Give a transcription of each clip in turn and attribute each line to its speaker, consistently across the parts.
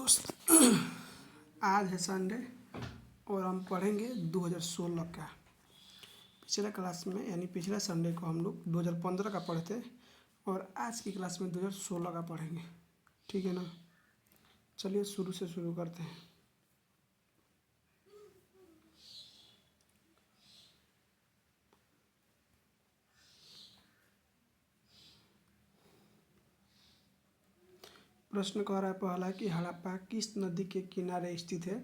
Speaker 1: दोस्त आज है संडे और हम पढ़ेंगे 2016 का। पिछले क्लास में यानी पिछले संडे को हम लोग 2015 का पढ़े थे और आज की क्लास में 2016 का पढ़ेंगे। ठीक है ना। चलिए शुरू से शुरू करते हैं। प्रश्न कह रहा है पहला कि हड़प्पा किस नदी के किनारे स्थित है।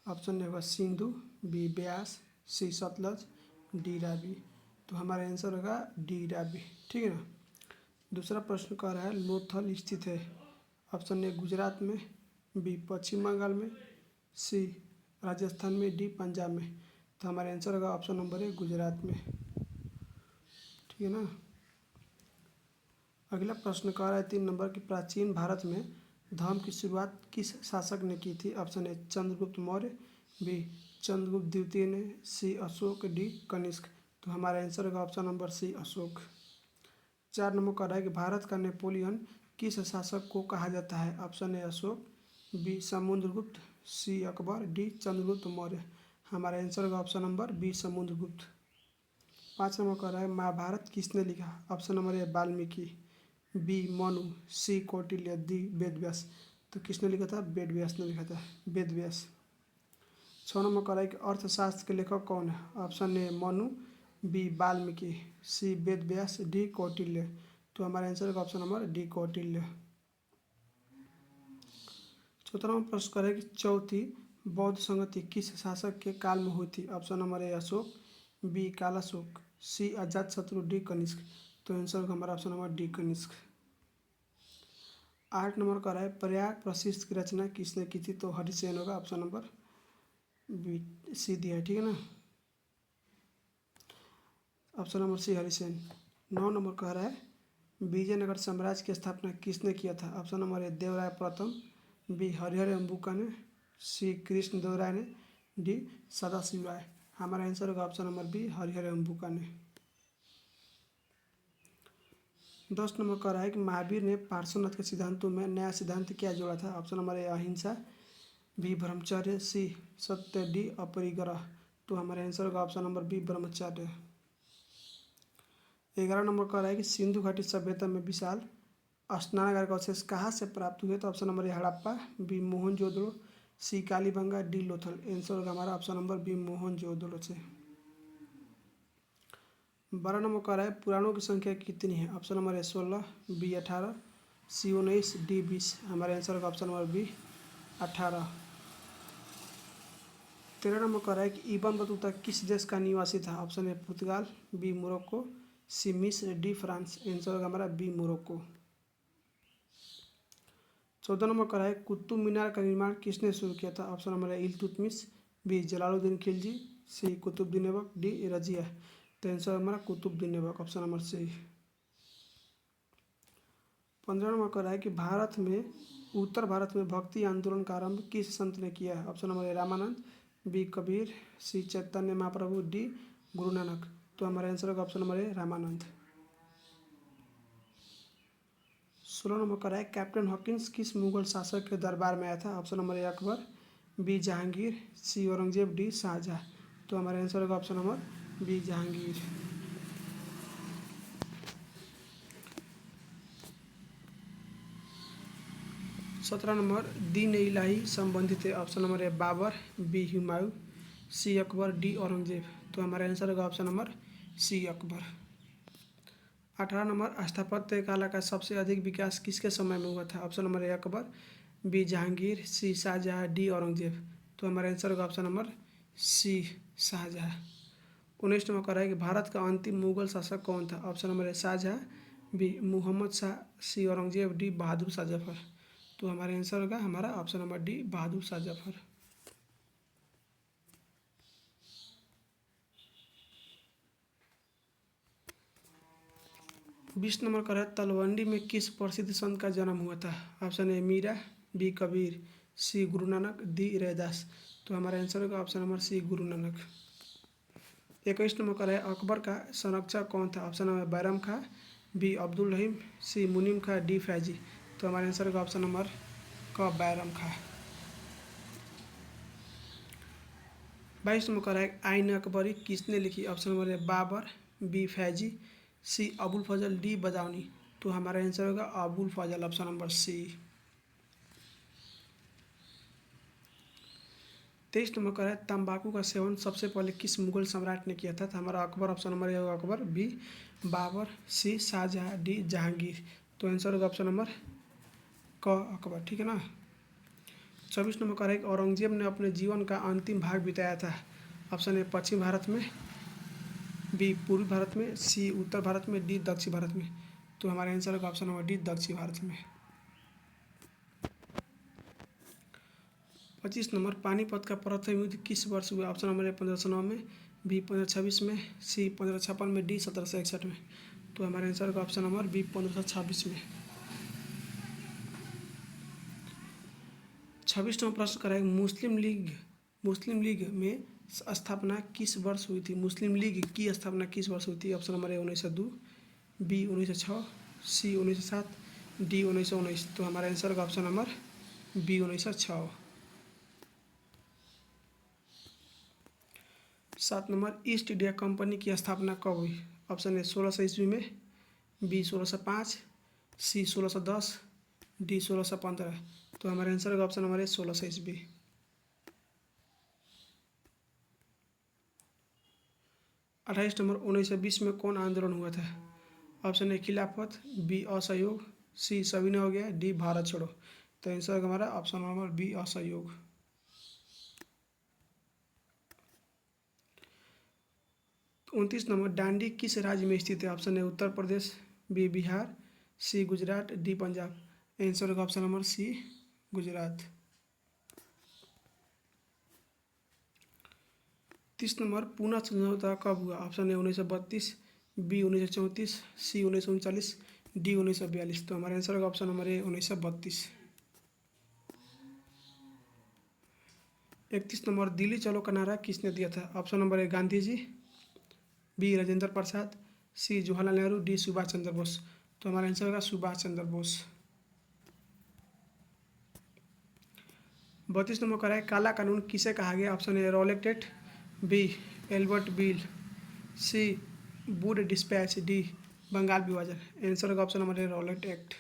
Speaker 1: ऑप्शन ए होगा सिंधु, बी ब्यास, सी सतलज, डी रावी। तो हमारा आंसर होगा डी रावी। ठीक है ना। दूसरा प्रश्न कह रहा है लोथल स्थित है। ऑप्शन ए गुजरात में, बी पश्चिम बंगाल में, सी राजस्थान में, डी पंजाब में। तो हमारा आंसर होगा ऑप्शन नंबर ए गुजरात में। ठीक है ना। अगला प्रश्न कह रहा है 3 नंबर की प्राचीन भारत में धर्म की शुरुआत किस शासक ने की थी। Option A Chandragupta Maurya, B Chandragupta द्वितीय ने, सी अशोक, डी कनिष्क। तो हमारा आंसर होगा option number C Ashoka. 4 number कह रहा है कि भारत का नेपोलियन किस शासक को कहा जाता है। Option A Ashoka, B Samudragupta, C Akbar, D Chandragupta Maurya. हमारा आंसर होगा option number B Samudragupta. 5 number कह रहा है महाभारत किसने लिखा। Option number A Valmiki, B Manu, C Kautilya, D Vedvyas. तो किसने लिखा था। वेदव्यास ने लिखा था, वेदव्यास। 6 नंबर कह रहा है कि अर्थशास्त्र के लेखक कौन है। Option A Manu, B Valmiki, C Vedvyas, D Kautilya. तो हमारा आंसर होगा option number D Kautilya. 14 number प्रश्न कह रहा है कि चौथी बौद्ध संगति किस शासक के काल में हुई थी। Option number A Ashoka, B Kalashoka, C Ajatashatru, D Kanishka. तो आंसर होगा हमारा option number D Kanishka. 8 number कह रहा है प्रयाग प्रशिष्ट की रचना किसने की थी। तो हरिसेन होगा ऑप्शन नंबर बी सी दिया है। ठीक है ना। Option number C Harisena. 9 number कह रहा है विजयनगर साम्राज्य की स्थापना किसने किया था। ऑप्शन नंबर ए देवराय प्रथम, बी हरिहर अम्बुका ने, सी कृष्ण देवराय ने, डी सदाशिव राय। हमारा आंसर होगा ऑप्शन नंबर बी हरिहर अम्बुका ने। 10 नंबर कह रहा है कि महावीर ने पार्श्वनाथ के सिद्धांतों में नया सिद्धांत क्या जोड़ा था। ऑप्शन नंबर ए अहिंसा, बी ब्रह्मचर्य, सी सत्य, डी अपरिग्रह। तो हमारा आंसर होगा ऑप्शन नंबर बी ब्रह्मचर्य। 11 नंबर कह रहा है कि सिंधु घाटी सभ्यता में विशाल स्नानागार का अवशेष कहाँ से प्राप्त हुए। तो option number A Harappa, B Mohenjodaro, C Kalibangan, D Lothal. Answer होगा हमारा ऑप्शन नंबर बी मोहनजोदड़ो से। 12 नंबर कह रहा है पुराणों की संख्या कितनी है। Option number A 16, B 18, C 19, D 20। हमारा आंसर होगा ऑप्शन नंबर बी 18। 13 नंबर कह रहा है कि इब्न बतूता किस देश का निवासी था। ऑप्शन ए पुर्तगाल, बी मोरक्को, सी मिस्र, डी फ्रांस। आंसर होगा हमारा बी मोरक्को। 14 नंबर कह रहा है कुतुब मीनार का निर्माण किसने शुरू किया था। Option number A Iltutmish, B Jalaluddin Khilji, C Qutbuddin Aibak, D Razia. तो आंसर हमारा Qutbuddin Aibak option number C. 15 number कह रहा है कि भारत में उत्तर भारत में भक्ति आंदोलन का आरंभ किस संत ने किया है। Option number A Ramanand, B Kabir, C Chaitanya Mahaprabhu, D Guru Nanak. तो हमारा आंसर होगा option number A Ramanand. 16 number कह रहा है कैप्टन हॉकिंस किस मुगल शासक के दरबार में आया था। Option number A Akbar, B Jahangir, C Aurangzeb, D Shahjahan. तो हमारा आंसर होगा option number B Jahangir. 17 number Din Ilahi संबंधित है। Option number A Babur, B Humayun, C Akbar, D Aurangzeb. तो हमारा आंसर होगा option number C Akbar. 18 number स्थापत्य कला का सबसे अधिक विकास किसके समय में हुआ था। Option number A Akbar, B Jahangir, C Shahjahan, D Aurangzeb. तो हमारा आंसर होगा option number C Shahjahan. 19 number कह रहा है कि भारत का अंतिम मुगल शासक कौन था। Option number A Shahjahan, B Muhammad Shah, C Aurangzeb, D Bahadur Shah Zafar. तो हमारा आंसर होगा हमारा option number D Bahadur Shah Zafar. 20 number का है तलवंडी में किस प्रसिद्ध संत का जन्म हुआ था। Option A Meera, B Kabir, C Guru Nanak, D Raidas. तो हमारा आंसर होगा ऑप्शन नंबर सी गुरु नानक। 21 नंबर का है अकबर का संरक्षक कौन था। ऑप्शन नंबर बैरम खां, बी अब्दुल रहीम, सी मुनीम खां, डी फैजी। तो हमारा आंसर होगा ऑप्शन नंबर क बैरम खां। 22 नंबर करेक्ट आइन अकबरी किसने लिखी? Option number A Babur, B Faizi, C Abul Fazl, D Badauni. तो हमारा आंसर होगा Abul Fazl, option number C. 23 number का है तंबाकू का सेवन सबसे पहले किस मुगल सम्राट ने किया था? तो हमारा अकबर, ऑप्शन नंबर ए होगा अकबर, बी बाबर, सी शाहजहाँ, डी जहांगीर। तो आंसर होगा ऑप्शन नंबर क अकबर, ठीक है ना। 24 नंबर का है औरंगजेब ने अपने जीवन का अंतिम भाग बिताया था? ऑप्शन ए पश्चिम भारत में, बी पूर्वी भारत में, सी उत्तर भारत में, डी दक्षिण भारत में। तो हमारा आंसर होगा ऑप्शन नंबर डी दक्षिण भारत में। 25 नंबर पानीपत का प्रथम युद्ध किस वर्ष हुआ? ऑप्शन नंबर ए 1509 में, बी 1526 में, सी 1556 में, डी 1761 में। तो हमारा आंसर होगा ऑप्शन नंबर बी 1526 में। 26 नंबर प्रश्न करेंगे मुस्लिम लीग में स्थापना किस वर्ष हुई थी? मुस्लिम लीग की स्थापना किस वर्ष हुई थी? Option number A 1902, B 1906, C 1907, D 1919। तो हमारा आंसर होगा option number B 1906। 7 number East India company की स्थापना कब हुई? ऑप्शन ए 1600 ईस्वी में, बी 1605, सी 1610, डी 1615। तो हमारा आंसर होगा ऑप्शन नंबर ए 1600 ईस्वी। 28 नंबर 1920 में कौन आंदोलन हुआ था? ऑप्शन ए खिलाफत, बी असहयोग, सी सविनय हो गया, डी भारत छोड़ो। तो आंसर होगा हमारा ऑप्शन नंबर बी असहयोग। 29 नंबर डांडी किस राज्य में स्थित है? Option A Uttar Pradesh, B Bihar, C Gujarat, D Punjab. Answer होगा option number C Gujarat. 30 number Poona समझौता कब हुआ? Option A 1932, B 1934, C 1939, D 1942। तो हमारा आंसर होगा option number A 1932। 31 number Delhi चलो का नारा किसने दिया था? Option number A Gandhi ji, B Rajendra Prasad, C Jawaharlal Nehru, D Subhash Chandra Bose. तो हमारा आंसर होगा सुभाष चंद्र बोस। 32 नंबर का है काला कानून किसे कहा गया? Option A Rowlatt act, B Albert bill, C Wood dispatch, D Bengal विभाजन। आंसर होगा option number A Rowlatt act.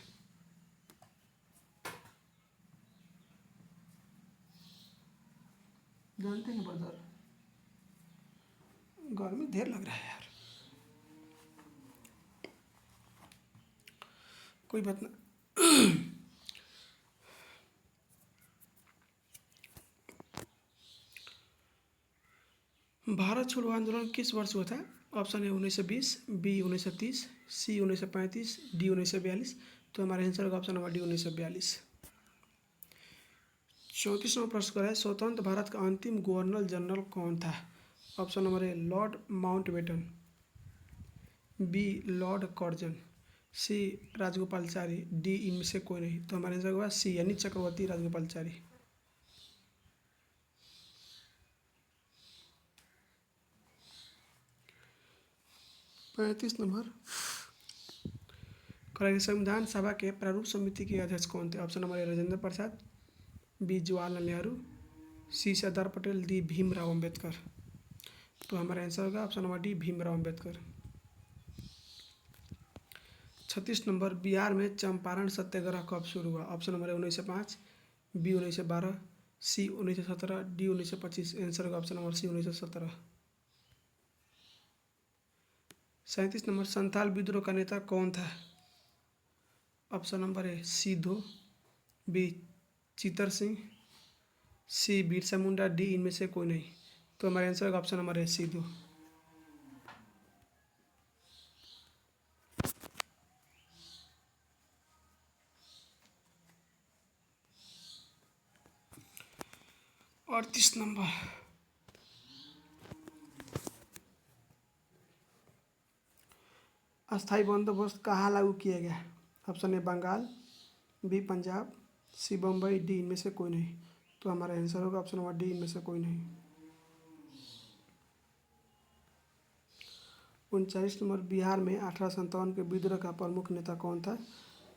Speaker 1: जानते हैं ब्रदर, गर्मी देर लग रहा है यार, कोई बात ना। भारत छोड़ो आंदोलन किस वर्ष हुआ था? Option A 1920, B 1930, C 1935, D 1942। तो हमारा आंसर होगा ऑप्शन नंबर डी 1942। 34वां प्रश्न है स्वतंत्र भारत का अंतिम गवर्नर जनरल कौन था? Option number A lord Mountbatten, B lord Curzon, C Rajagopalachari, D इनमें से कोई नहीं। तो हमारा आंसर होगा सी यानी चक्रवर्ती राजगोपालचारी। 35 नंबर करेंगे संविधान सभा के प्रारूप समिति के अध्यक्ष कौन थे? Option number A Rajendra Prasad, B Jawaharlal Nehru, C Sardar Patel, D Bhimrao Ambedkar. तो हमारा आंसर होगा option number D Bhimrao Ambedkar. 36 number Bihar में चंपारण सत्याग्रह कब शुरू हुआ? Option number A 1905, B 1912, C 1917, D 1925। Answer होगा option number C 1917। 37 number Santhal विद्रोह का नेता कौन था? Option number A Sidho, B Chitar Singh, C Birsa Munda, D इनमें से कोई नहीं। तो हमारा आंसर होगा ऑप्शन नंबर ए सीधो। 38 नंबर अस्थाई बंदोबस्त कहाँ लागू किया गया? Option A Bengal, B Punjab, C Bombay, D इनमें से कोई नहीं। तो हमारा आंसर होगा ऑप्शन नंबर डी इनमें से कोई नहीं। 39 नंबर बिहार में 1857 के विद्रोह का प्रमुख नेता कौन था?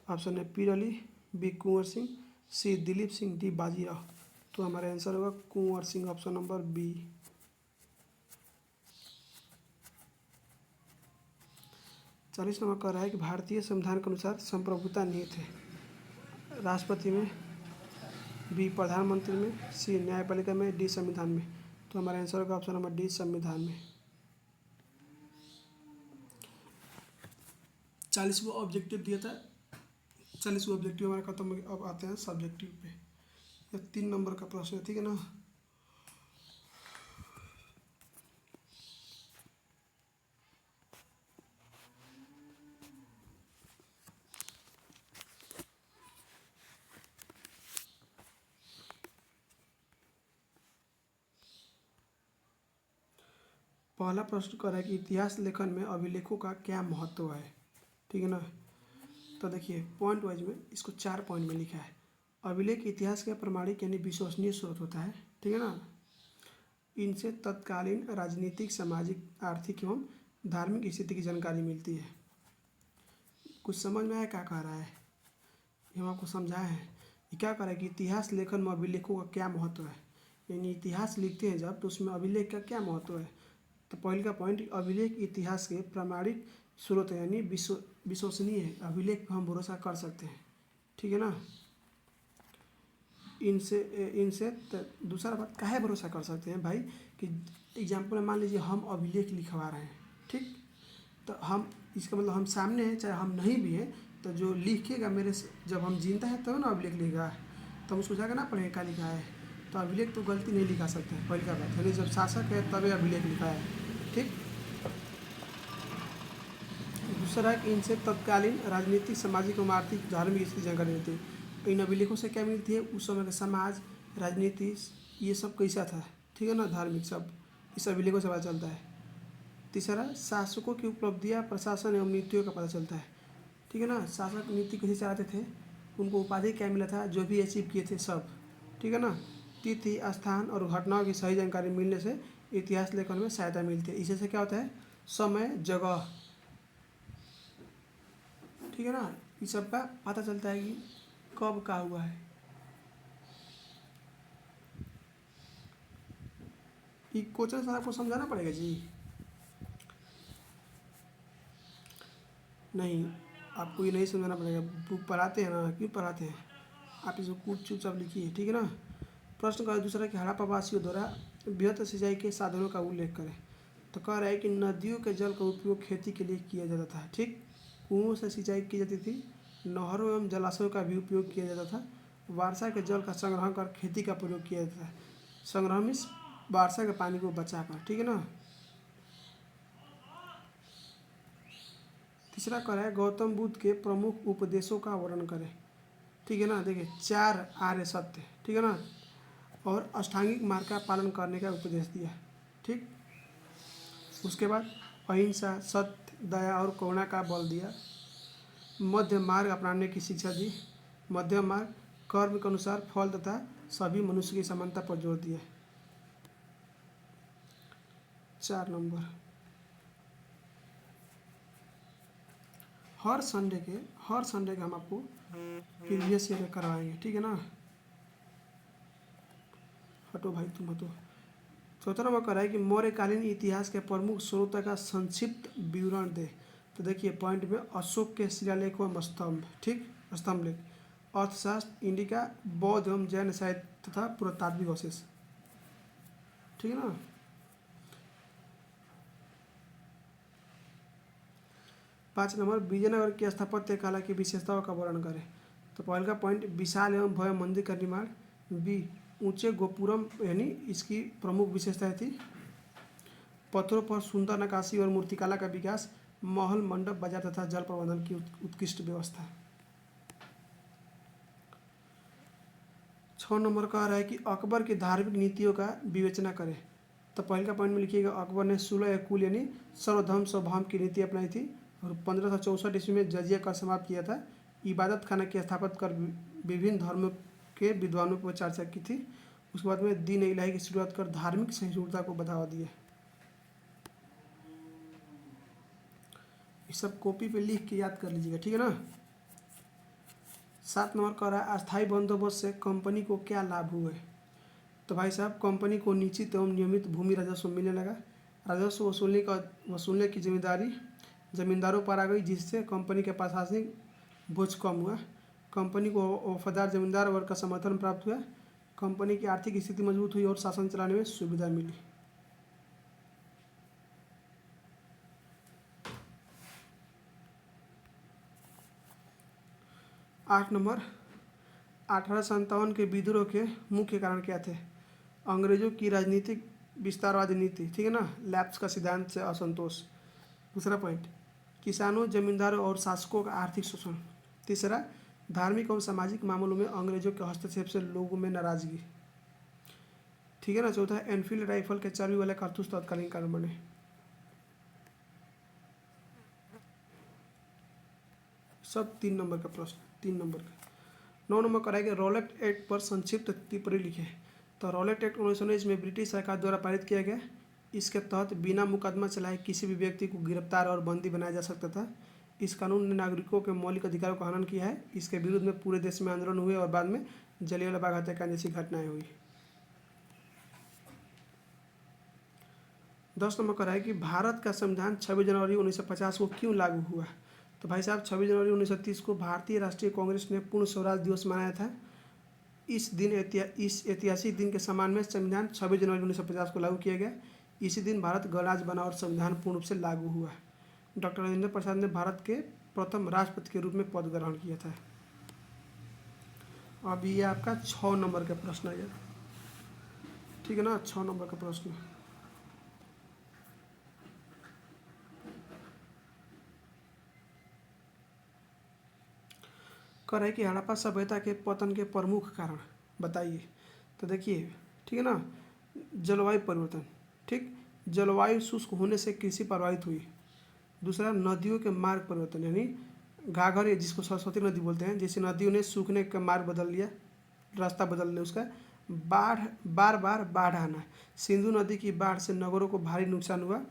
Speaker 1: Option A Pir Ali, B Kunwar Singh, C Dilip Singh, D Bajirao. तो हमारा आंसर होगा Kunwar Singh, option number B. 40 नंबर कह रहा है कि भारतीय संविधान के अनुसार संप्रभुता निहित है। राष्ट्रपति में, बी प्रधानमंत्री में, सी न्यायपालिका में, डी संविधान में। तो हमारा आंसर होगा ऑप्शन नंबर डी संविधान में। 40वां ऑब्जेक्टिव दिया था। 40वां ऑब्जेक्टिव हमारा खत्म हो गया। अब आते हैं सब्जेक्टिव पे। यह 3 नंबर का प्रश्न है, ठीक है ना। पहला प्रश्न कर रहा है कि इतिहास लेखन में अभिलेखों का क्या महत्व है, ठीक है ना। तो देखिए पॉइंट वाइज में इसको 4 पॉइंट में लिखा है। अभिलेख इतिहास का प्रमाणिक यानी विश्वसनीय स्रोत होता है, ठीक है ना। इनसे तत्कालीन राजनीतिक, सामाजिक, आर्थिक एवं धार्मिक स्थिति की जानकारी मिलती है। कुछ समझ में आया क्या कह रहा है, ये हम आपको समझाए हैं। ये क्या कह रहा है कि इतिहास लेखन में अभिलेखों का क्या महत्व है, यानी इतिहास लिखते हैं जब तो उसमें अभिलेख का क्या महत्व है। तो पहले का पॉइंट, अभिलेख इतिहास के प्रामाणिक स्रोत है, यानी विश्वसनीय है। अभिलेख पर हम भरोसा कर सकते हैं, ठीक है ना। इनसे दूसरा बात काहे भरोसा कर सकते हैं भाई कि एग्जाम्पल मान लीजिए हम अभिलेख लिखवा रहे हैं, ठीक। तो हम इसका मतलब हम सामने हैं, चाहे हम नहीं भी हैं, तो जो लिखेगा मेरे से जब हम जिंदा है तब ना अभिलेख लिखा है, तो हम उसको जाकर ना पढ़ेंगे क्या लिखा है। तो अभिलेख तो गलती नहीं लिखा सकते हैं, पहली का बात है। जब शासक है तभी अभिलेख लिखा है, ठीक। दूसरा है कि इनसे तत्कालीन राजनीतिक, सामाजिक एवं आर्थिक, धार्मिक स्थिति जानकारी मिलती है। इन अभिलेखों से क्या मिलती है, उस समय का समाज, राजनीति, ये सब कैसा था, ठीक है ना, धार्मिक, सब इस अभिलेखों से पता चलता है। तीसरा, शासकों की उपलब्धियां, प्रशासन एवं नीतियों का पता चलता है, ठीक है ना। शासक नीति कैसे चलाते थे, उनको उपाधि क्या मिला था, जो भी अचीव किए थे सब, ठीक है ना। तिथि, स्थान और घटनाओं की सही जानकारी मिलने से इतिहास लेखन में सहायता मिलती है। इससे क्या होता है, समय, जगह, ठीक है ना, इस सब का पता चलता है कि कब क्या हुआ है। ये क्वेश्चन सर आपको समझाना पड़ेगा जी, नहीं आपको ये नहीं समझाना पड़ेगा। बुक पढ़ाते हैं ना, क्यों पढ़ाते हैं, आप इसको कुछ चुपचाप लिखिए, ठीक है ना। प्रश्न का दूसरा कि हड़प्पा वासियों द्वारा बृहत सिंचाई के साधनों का उल्लेख करें। तो कह रहा है कि नदियों के जल का उपयोग खेती के लिए किया जाता था, ठीक। कुओं से सिंचाई की जाती थी, नहरों एवं जलाशयों का भी उपयोग किया जाता था। वर्षा के जल का संग्रहण कर खेती का प्रयोग किया जाता था। संग्रह में वर्षा के पानी को बचा कर, ठीक है ना। तीसरा कह रहा है गौतम बुद्ध के प्रमुख उपदेशों का वर्णन करें, ठीक है ना। देखिए 4 आर्य सत्य, ठीक है ना, और अष्टांगिक मार्ग का पालन करने का उपदेश दिया, ठीक। उसके बाद अहिंसा, सत्य, दया और करुणा का बल दिया। मध्य मार्ग अपनाने की शिक्षा दी। मध्य मार्ग, कर्म के अनुसार फल तथा सभी मनुष्य की समानता पर जोर दिया। 4 नंबर, हर संडे के हम आपको प्रीवियस ईयर करवाएंगे, ठीक है ना। हटो भाई तुम हटो। चौथा नंबर कह रहा है कि मौर्यकालीन इतिहास के प्रमुख स्रोत का संक्षिप्त विवरण दे। तो देखिए पॉइंट में अशोक के शिलालेख एवं स्तंभ, ठीक, स्तंभ लेख, अर्थशास्त्र, इंडिका, बौद्ध एवं जैन साहित्य तथा पुरातात्विक अवशेष, ठीक है ना। 5 नंबर विजयनगर की स्थापत्य कला की विशेषताओं का वर्णन करें। तो पहले का पॉइंट विशाल एवं भव्य मंदिर का निर्माण। बी ऊंचे गोपुरम यानी इसकी प्रमुख विशेषताएं थी। पत्थरों पर सुंदर नक्काशी और मूर्तिकला का विकास। महल, मंडप, बाजार तथा जल प्रबंधन की उत्कृष्ट व्यवस्था। 6 नंबर कह रहा है कि अकबर की धार्मिक नीतियों का विवेचना करें। तो पहले का पॉइंट में लिखिएगा अकबर ने 16 कुल यानी सर्वधर्म स्वभाव की नीति अपनाई थी और 1564 ईस्वी में जजिया कर समाप्त किया था। इबादत खाना की स्थापित कर विभिन्न धर्मों के विद्वानों पर चर्चा की थी। उसके बाद में दीन इलाही की शुरुआत कर धार्मिक सहिष्णुता को बढ़ावा दिया। ये सब कॉपी पे लिख के याद कर लीजिएगा, ठीक है ना। 7 नंबर कह रहा है अस्थायी बंदोबस्त से कंपनी को क्या लाभ हुए। तो भाई साहब कंपनी को निश्चित एवं नियमित भूमि राजस्व मिलने लगा। राजस्व वसूलने की जिम्मेदारी जमींदारों पर आ गई, जिससे कंपनी के प्रशासनिक बोझ कम हुआ। कंपनी को वफादार जमींदार वर्ग का समर्थन प्राप्त हुआ। कंपनी की आर्थिक स्थिति मजबूत हुई और शासन चलाने में सुविधा मिली। 8 नंबर, 1857 के विद्रोह के मुख्य कारण क्या थे? अंग्रेजों की राजनीतिक विस्तारवादी नीति, ठीक है ना, लैप्स का सिद्धांत से असंतोष। दूसरा पॉइंट, किसानों, जमींदारों और शासकों का आर्थिक शोषण। तीसरा, धार्मिक और सामाजिक मामलों में अंग्रेजों के हस्तक्षेप से लोगों में नाराजगी, ठीक है ना। चौथा, एनफील्ड राइफल के चर्बी वाले कारतूस तत्कालीन कारण बने। सब 3 नंबर का प्रश्न, 3 नंबर का। 9 नंबर कराएंगे, रॉलेट एक्ट पर संक्षिप्त टिप्पणी लिखें। तो रॉलेट एक्ट 1919 में ब्रिटिश सरकार द्वारा पारित किया गया। इसके तहत बिना मुकदमा चलाए किसी भी व्यक्ति को गिरफ्तार और बंदी बनाया जा सकता था। इस कानून ने नागरिकों के मौलिक अधिकारों का हनन किया है। इसके विरुद्ध में पूरे देश में आंदोलन हुए और बाद में जलियांवाला बाग हत्याकांड जैसी घटनाएं हुई। 10 नंबर का है कि भारत का संविधान 26 जनवरी 1950 को क्यों लागू हुआ? तो भाई साहब, 26 जनवरी 1930 को भारतीय राष्ट्रीय कांग्रेस ने पूर्ण स्वराज दिवस मनाया था। इस ऐतिहासिक दिन के सम्मान में संविधान 26 जनवरी 1950 को लागू किया गया। इसी दिन भारत गणराज्य बना और संविधान पूर्ण रूप से लागू हुआ। डॉक्टर राजेंद्र प्रसाद ने भारत के प्रथम राष्ट्रपति के रूप में पद ग्रहण किया था। अब ये आपका 6 नंबर का प्रश्न है, ठीक है ना, 6 नंबर का प्रश्न। कर है कि हड़प्पा सभ्यता के पतन के प्रमुख कारण बताइए। तो देखिए, ठीक है ना, जलवायु परिवर्तन, ठीक, जलवायु शुष्क होने से कृषि प्रभावित हुई। दूसरा, नदियों के मार्ग परिवर्तन, यानी घाघर, जिसको सरस्वती नदी बोलते हैं, जैसे नदियों ने सूखने का मार्ग बदल लिया, रास्ता बदल लिया उसका। बार बार बाढ़ आना, सिंधु नदी की बाढ़ से नगरों को भारी नुकसान हुआ।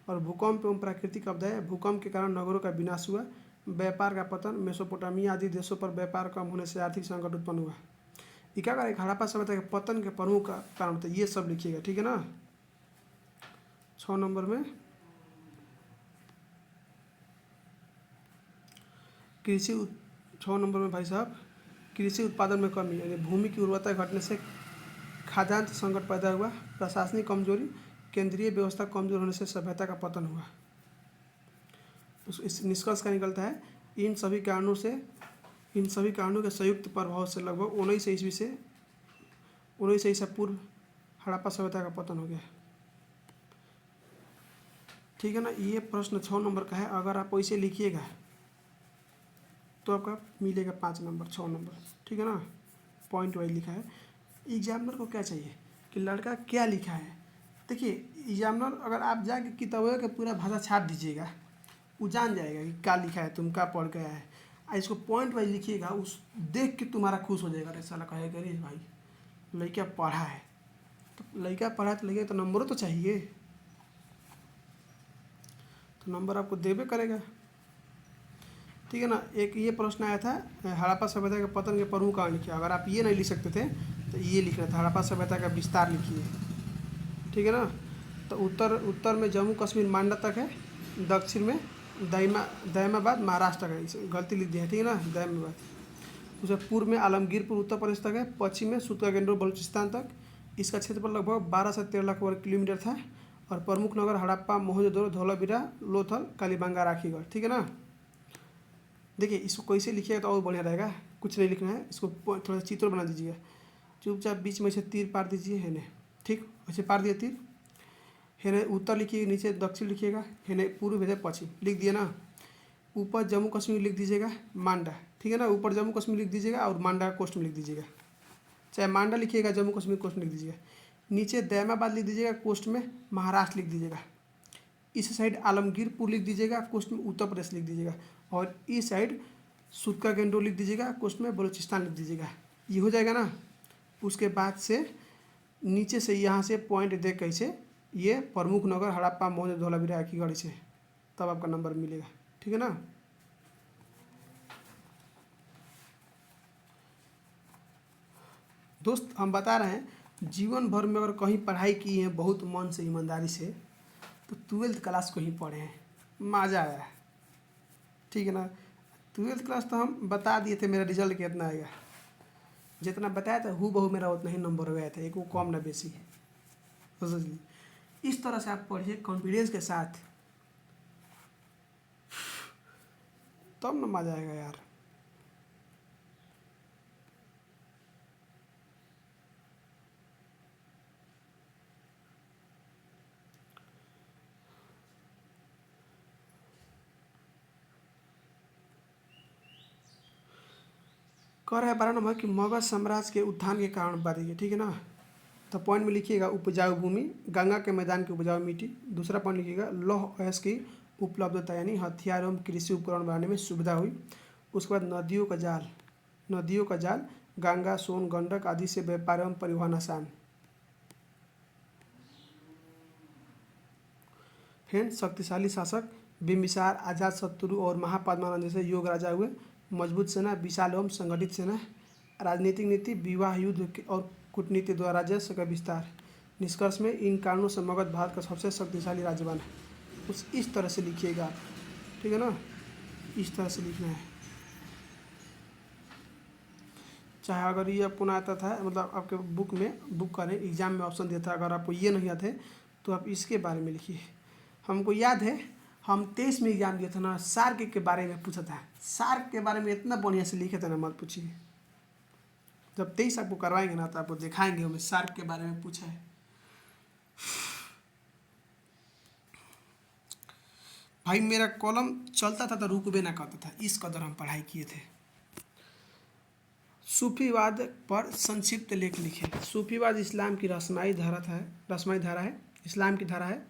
Speaker 1: और भूकंप एवं प्राकृतिक आपदाएं, भूकंप के कारण नगरों का विनाश हुआ। व्यापार का पतन, मेसोपोटामिया आदि देशों पर व्यापार कम होने से आर्थिक संकट उत्पन्न हुआ। ये क्या करेगा, हड़प्पा सभ्यता के पतन के प्रमुख कारण होता है, ये सब लिखिएगा, ठीक है ना। 6 नंबर में कृषि 6 नंबर में भाई साहब, कृषि उत्पादन में कमी, यानी भूमि की उर्वरता घटने से खाद्यान्न संकट पैदा हुआ। प्रशासनिक कमजोरी, केंद्रीय व्यवस्था कमजोर होने से सभ्यता का पतन हुआ। इस निष्कर्ष का निकलता है, इन सभी कारणों के संयुक्त प्रभाव से लगभग 19 ईसा पूर्व हड़प्पा सभ्यता का पतन हो गया, ठीक है ना। ये प्रश्न 6 नंबर का है। अगर आप वैसे लिखिएगा तो आपका मिलेगा 5 नंबर, 6 नंबर, ठीक है ना, पॉइंट वाइज लिखा है। एग्जामिनर को क्या चाहिए कि लड़का क्या लिखा है। देखिए, एग्जामिनर अगर आप जाके किताबों का पूरा भाषा छाप दीजिएगा, वो जान जाएगा कि क्या लिखा है, तुम क्या पढ़ गया है। इसको पॉइंट वाइज लिखिएगा, उस देख के तुम्हारा खुश हो जाएगा, ऐसा कहेगा अरे भाई लड़का पढ़ा है। तो लड़का पढ़ा तो लड़का तो नंबरों तो चाहिए, तो नंबर आपको देवे करेगा, ठीक है ना। एक ये प्रश्न आया था, हड़प्पा सभ्यता के पतन के प्रमुख कारण लिखिए। अगर आप ये नहीं लिख सकते थे तो ये लिखना था, हड़प्पा सभ्यता का विस्तार लिखिए, ठीक है ना। तो उत्तर में जम्मू कश्मीर मांडा तक है, दक्षिण में दयामाबाद महाराष्ट्र तक है, गलती लिख दिया है, ठीक है ना, दयामाबाद। दूसरा, पूर्व में आलमगीरपुर उत्तर प्रदेश तक है, पश्चिम में सूत्रगेंडोर बलूचिस्तान तक। इसका क्षेत्रफल लगभग 12 से 13 लाख वर्ग किलोमीटर था। और प्रमुख नगर हड़प्पा, मोहनजोदड़ो, धौलावीरा, लोथल, कालीबंगा, राखीगढ़, ठीक है ना। देखिए, इसको कैसे लिखिएगा तो और बढ़िया रहेगा, कुछ नहीं लिखना है, इसको थोड़ा सा चित्र बना दीजिएगा, चुपचाप बीच में से तीर पार दीजिए, है ना, ठीक, ऐसे पार दिया तीर, है ना। उत्तर लिखिए, नीचे दक्षिण लिखिएगा, है ना, पूर्व है पश्चिम लिख दिया ना। ऊपर जम्मू कश्मीर लिख दीजिएगा, मांडा, ठीक है ना, ऊपर जम्मू कश्मीर लिख दीजिएगा और मांडा कोस्ट में लिख दीजिएगा, चाहे मांडा लिखिएगा जम्मू कश्मीर कोस्ट में लिख दीजिएगा। नीचे दयामाबाद लिख दीजिएगा, कोस्ट में महाराष्ट्र लिख दीजिएगा। इस साइड आलमगीरपुर लिख दीजिएगा, कोस्ट में उत्तर प्रदेश लिख दीजिएगा। और इस साइड सूत्रगेंडोर लिख दीजिएगा, कोस्ट में बलूचिस्तान लिख दीजिएगा। ये हो जाएगा ना। उसके बाद से नीचे से यहाँ से पॉइंट दे कैसे ये प्रमुख नगर हड़प्पा, मोहनजोदड़ो, धौलावीरा, राखीगढ़ से, तब आपका नंबर मिलेगा, ठीक है ना। दोस्त, हम बता रहे हैं जीवन भर में अगर कहीं पढ़ाई की है बहुत मन से, ईमानदारी से, तो 12th क्लास को ही पढ़े हैं, मज़ा आया है। ठीक है ना। 12th क्लास तो हम बता दिए थे मेरा रिजल्ट कितना आएगा, जितना बताया था हु बहू मेरा उतना ही नंबर हो गया था, एक वो कम ना बेसी। समझ ली। इस तरह से आप पढ़िए कॉन्फिडेंस के साथ, तब ना मजा आएगा यार। कह रहा है 12 नंबर कि मगध साम्राज्य के उत्थान के कारण बताइए, ठीक है ना। तो पॉइंट में लिखिएगा उपजाऊ भूमि, गंगा के मैदान की उपजाऊ मिट्टी। दूसरा पॉइंट लिखिएगा लौह अयस्क की उपलब्धता, यानी हथियार एवं कृषि उपकरण बनाने में सुविधा हुई। उसके बाद नदियों का जाल, गंगा सोन गंडक आदि से व्यापार एवं परिवहन आसान। फिर शक्तिशाली शासक बिम्बिसार, अजातशत्रु और महापद्मानंद जैसे योग राजा हुए। मजबूत सेना, विशाल एवं संगठित सेना। राजनीतिक नीति, विवाह युद्ध और कूटनीति द्वारा राजस्व का विस्तार। निष्कर्ष में इन कारणों से मगध भारत का सबसे शक्तिशाली राज्य बना। कुछ इस तरह से लिखिएगा, ठीक है ना, इस तरह से लिखना है। चाहे अगर ये आपको ना आता था, मतलब आपके बुक करें एग्जाम में ऑप्शन देता है, अगर आपको ये नहीं आते तो आप इसके बारे में लिखिए। हमको याद है हम 23 में एग्जाम दिया था ना, सार्क के बारे में पूछा था। सार्क के बारे में इतना बढ़िया से लिखे थे ना, मत पूछिए। जब 23 आपको करवाएंगे ना तो आपको दिखाएंगे हमें सार्क के बारे में पूछा है। भाई मेरा कॉलम चलता था तो रुकबे ना करता था, इस कदर हम पढ़ाई किए थे। सूफीवाद पर संक्षिप्त लेख लिखे। सूफीवाद इस्लाम की रस्माई धारा है, इस्लाम की धारा है।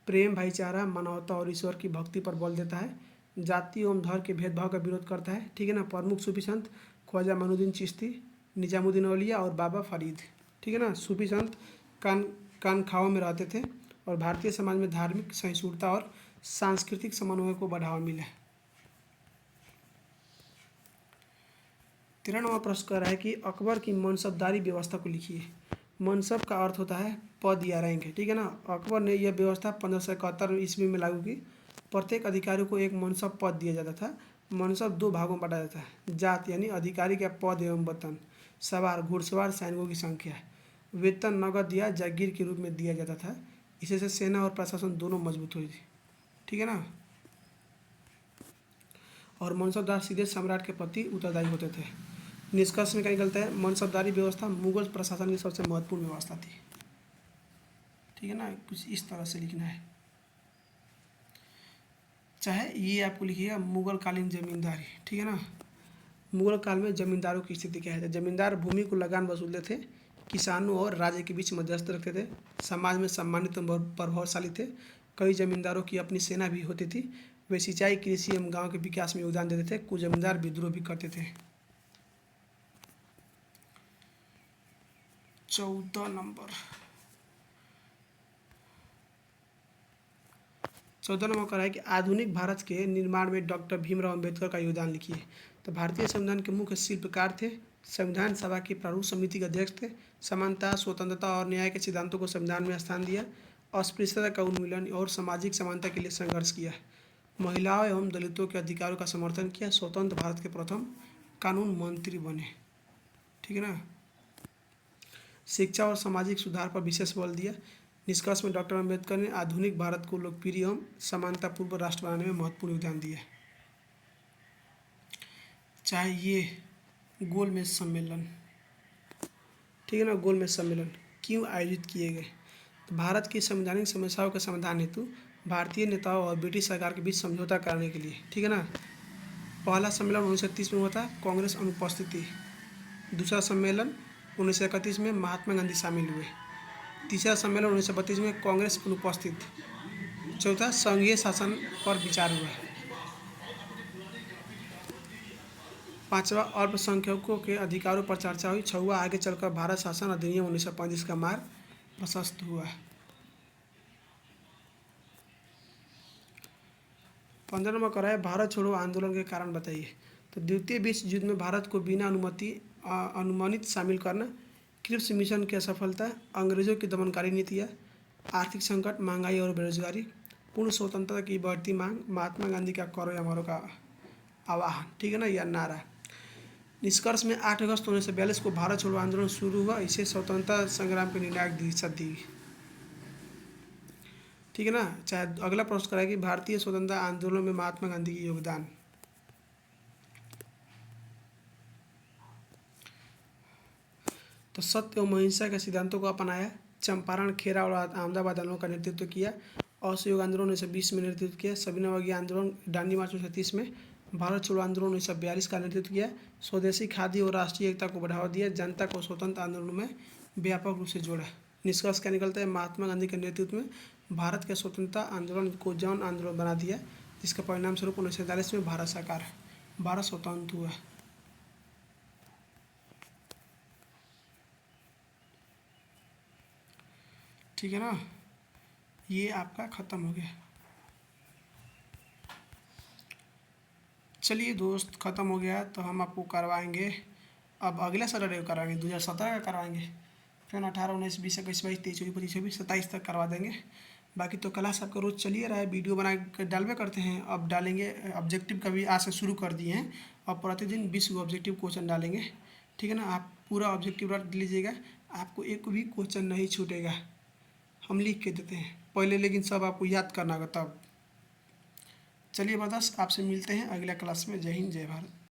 Speaker 1: प्रेम, भाईचारा, मानवता और ईश्वर की भक्ति पर बल देता है। जाति एवं धर्म के भेदभाव का विरोध करता है, ठीक है ना। प्रमुख सूफी संत ख्वाजा मईनुद्दीन चिश्ती, निजामुद्दीन औलिया और बाबा फरीद, ठीक है ना। सूफी संत कान खाओं में रहते थे और भारतीय समाज में धार्मिक सहिष्णुता और सांस्कृतिक समन्वय को बढ़ावा मिला। 13 नंबर प्रश्न कर रहा है कि अकबर की मनसबदारी व्यवस्था को लिखिए। मनसब का अर्थ होता है पद या रैंक, ठीक है ना। अकबर ने यह व्यवस्था 1571 ईस्वी में लागू की। प्रत्येक अधिकारी को एक मनसब पद दिया जाता था। मनसब 2 भागों में बांटा जाता है, जात यानी अधिकारी का पद एवं वेतन, सवार घुड़सवार सैनिकों की संख्या। वेतन नगद या जागीर के रूप में दिया जाता था। इससे सेना और प्रशासन दोनों मजबूत हुई थी, ठीक है ना। और मनसबदार सीधे सम्राट के प्रति उत्तरदायी होते थे। निष्कर्ष में क्या निकलता है, मनसबदारी व्यवस्था मुगल प्रशासन की सबसे महत्वपूर्ण व्यवस्था थी, ठीक है ना। कुछ इस तरह से लिखना है। चाहे ये आपको लिखिएगा मुगल कालीन जमींदारी, ठीक है ना। मुगल काल में जमींदारों की स्थिति क्या है। जमींदार भूमि को लगान वसूलते थे, किसानों और राजा के बीच मध्यस्थ रखते थे, समाज में सम्मानित और प्रभावशाली थे। कई जमींदारों की अपनी सेना भी होती थी। वे सिंचाई, कृषि एवं गाँव के विकास में योगदान देते थे। कुछ जमींदार विद्रोह भी करते थे। 14 नंबर का है कि आधुनिक भारत के निर्माण में डॉक्टर भीमराव अंबेडकर का योगदान लिखिए। तो भारतीय संविधान के मुख्य शिल्पकार थे। संविधान सभा की प्रारूप समिति के अध्यक्ष थे। समानता, स्वतंत्रता और न्याय के सिद्धांतों को संविधान में स्थान दिया। अस्पृश्यता का उन्मूलन और सामाजिक समानता के लिए संघर्ष किया। महिलाओं एवं दलितों के अधिकारों का समर्थन किया। स्वतंत्र भारत के प्रथम कानून मंत्री बने, ठीक है ना। शिक्षा और सामाजिक सुधार पर विशेष बल दिया। निष्कर्ष में डॉक्टर अम्बेडकर ने आधुनिक भारत को लोकप्रिय एवं समानतापूर्ण राष्ट्र बनाने में महत्वपूर्ण योगदान दिया। चाहे ये गोलमेज सम्मेलन, ठीक है ना, गोलमेज सम्मेलन क्यों आयोजित किए गए। तो भारत की संवैधानिक समस्याओं के समाधान हेतु भारतीय नेताओं और ब्रिटिश सरकार के बीच समझौता कराने के लिए, ठीक है ना। पहला सम्मेलन 1930 में हुआ था, कांग्रेस अनुपस्थित थी। दूसरा सम्मेलन 1931 में महात्मा गांधी शामिल हुए। तीसरा सम्मेलन 1932 में कांग्रेस अनुपस्थित। चौथा संघीय शासन पर विचार हुआ। पांचवा अल्पसंख्यकों के अधिकारों पर चर्चा हुई। छठवां आगे चलकर भारत शासन अधिनियम 1935 का मार्ग प्रशस्त हुआ। 15 नंबर कर रहा है भारत छोड़ो आंदोलन के कारण बताइए। तो द्वितीय विश्व युद्ध में भारत को बिना अनुमानित शामिल करना, क्रिप्स मिशन की असफलता, अंग्रेजों की दमनकारी नीतियाँ, आर्थिक संकट, महंगाई और बेरोजगारी, पूर्ण स्वतंत्रता की बढ़ती मांग, महात्मा गांधी का करो या मरो का आह्वान, ठीक है ना, या नारा। निष्कर्ष में 8 अगस्त 1942 को भारत छोड़ो आंदोलन शुरू हुआ। इसे स्वतंत्रता संग्राम की निर्णायक दिशा दी, ठीक है ना। चाहे अगला प्रश्न करा कि भारतीय स्वतंत्रता आंदोलन में महात्मा गांधी की योगदान। तो सत्य एवं अहिंसा के सिद्धांतों को अपनाया। चंपारण, खेरा और अहमदाबाद आंदोलन का नेतृत्व किया। असहयोग आंदोलन 1920 में नेतृत्व किया। सविनय अवज्ञा आंदोलन, दांडी मार्च 1930 में। भारत छोड़ो आंदोलन 1942 का नेतृत्व किया। स्वदेशी खादी और राष्ट्रीय एकता को बढ़ावा दिया। जनता को स्वतंत्र आंदोलन में व्यापक रूप से जोड़ा। निष्कर्ष क्या निकलता है? महात्मा गांधी के नेतृत्व में भारत के स्वतंत्रता आंदोलन को जन आंदोलन बना दिया, जिसका परिणाम स्वरूप 1947 में भारत स्वतंत्र हुआ। ठीक है ना, ये आपका ख़त्म हो गया। चलिए दोस्त, ख़त्म हो गया। तो हम आपको करवाएंगे अब अगला सैटरडे को करवाएंगे, 2017 का करवाएंगे। फिर 18, 19, 20, 21, 22, 23, 24, 25, 26, 27 तक करवा देंगे। बाकी तो क्लास आपका रोज़ चलिए रहा है, वीडियो बना कर डालवे करते हैं। अब डालेंगे ऑब्जेक्टिव का भी आज से शुरू कर दिए हैं। अब प्रतिदिन 20 ऑब्जेक्टिव क्वेश्चन डालेंगे, ठीक है ना। आप पूरा ऑब्जेक्टिव रख लीजिएगा, आपको एक भी क्वेश्चन नहीं छूटेगा। हम लिख के देते हैं पहले, लेकिन सब आपको याद करना होगा तब। चलिए बस, आपसे मिलते हैं अगला क्लास में। जय हिंद, जय भारत।